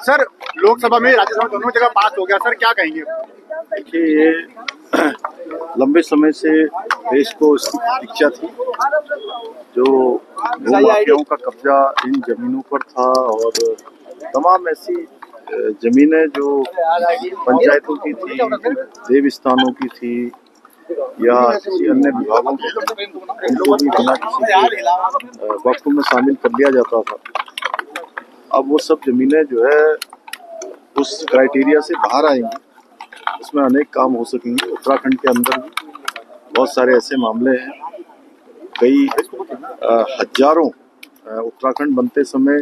Sir Lok Sabha में राज्यसभा दोनों जगह पास हो गया, सर क्या कहेंगे? देखिए, ये लंबे समय से देश को इसकी प्रतीक्षा थी। जो भूमाफियाओं का कब्जा इन जमीनों पर था और तमाम ऐसी जमीनें जो पंचायतों की थी, देवस्थानों की थी या किसी अन्य विभागों की, इनको भी बिना किसी वक्फ में शामिल कर लिया जाता था। अब वो सब जमीनें जो है उस क्राइटेरिया से बाहर आएंगी, उसमें अनेक काम हो सकेंगे। उत्तराखंड के अंदर भी बहुत सारे ऐसे मामले हैं, कई हजारों, उत्तराखंड बनते समय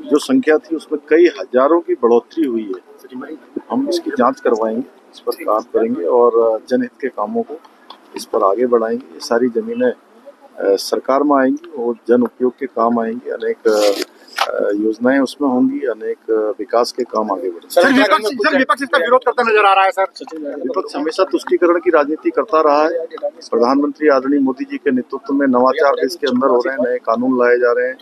जो संख्या थी उसमें कई हजारों की बढ़ोतरी हुई है। हम इसकी जांच करवाएंगे, इस पर काम करेंगे और जनहित के कामों को इस पर आगे बढ़ाएंगे। ये सारी जमीनें सरकार में आएंगी और जन उपयोग के काम आएंगी, अनेक योजनाएं उसमें होंगी, अनेक विकास के काम आगे बढ़ेंगे। सर विपक्ष इसका विरोध करता नजर आ रहा है। सर विपक्ष हमेशा तुष्टीकरण की राजनीति करता रहा है। प्रधानमंत्री आदरणीय मोदी जी के नेतृत्व में नवाचार देश के अंदर हो रहे हैं, नए कानून लाए जा रहे हैं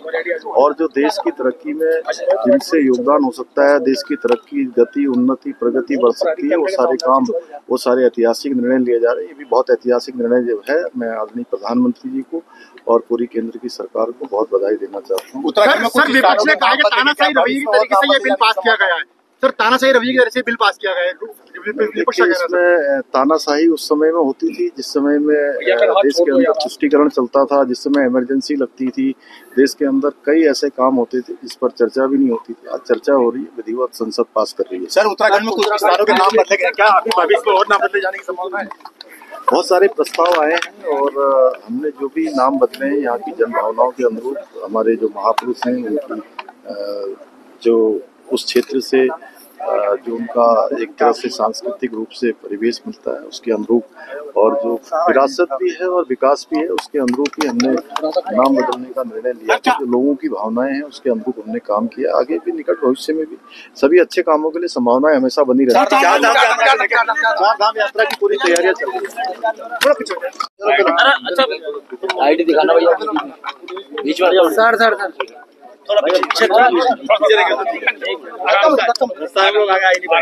और जो देश की तरक्की में जिनसे योगदान हो सकता है, देश की तरक्की, गति, उन्नति, प्रगति बढ़ सकती है, वो सारे काम, वो सारे ऐतिहासिक निर्णय लिए जा रहे हैं। ये भी बहुत ऐतिहासिक निर्णय जो है, मैं आदरणीय प्रधानमंत्री जी को और पूरी केंद्र की सरकार को बहुत बधाई देना चाहता हूँ। सर विपक्ष ने कहा कि तानाशाही रवैये की तरीके से ये बिल पास किया गया है। सर तानाशाही रवैये की तरह से बिल पास किया गया है। इसमें तानाशाही उस समय में होती थी जिस समय में देश के अंदर तुष्टीकरण चलता था, जिस समय इमरजेंसी लगती थी, देश के अंदर कई ऐसे काम होते थे जिस पर चर्चा भी नहीं होती थी। आज चर्चा हो रही है, विधिवत संसद पास कर रही है। सर उत्तराखंड में कुछ विस्तारों के नाम बदले गए, क्या अभी भविष्य में और नाम बदले जाने की संभावना है? बहुत सारे प्रस्ताव आए हैं और हमने जो भी नाम बदले हैं यहाँ की जन भावनाओं के अनुरूप, हमारे जो महापुरुष हैं उनकी जो उस क्षेत्र से जो उनका एक तरह से सांस्कृतिक रूप से परिवेश मिलता है उसके अनुरूप और जो विरासत भी है और विकास भी है उसके अनुरूप ही हमने नाम बदलने का निर्णय लिया। जो लोगों की भावनाएं हैं उसके अनुरूप हमने काम किया। आगे भी निकट भविष्य में भी सभी अच्छे कामों के लिए संभावनाएं हमेशा बनी रहती है। चारधाम यात्रा की पूरी तैयारियां चल रही है। आईडी दिखाना भैया, बीच वाला सर थोड़ा पीछे लोग आगे आई नहीं।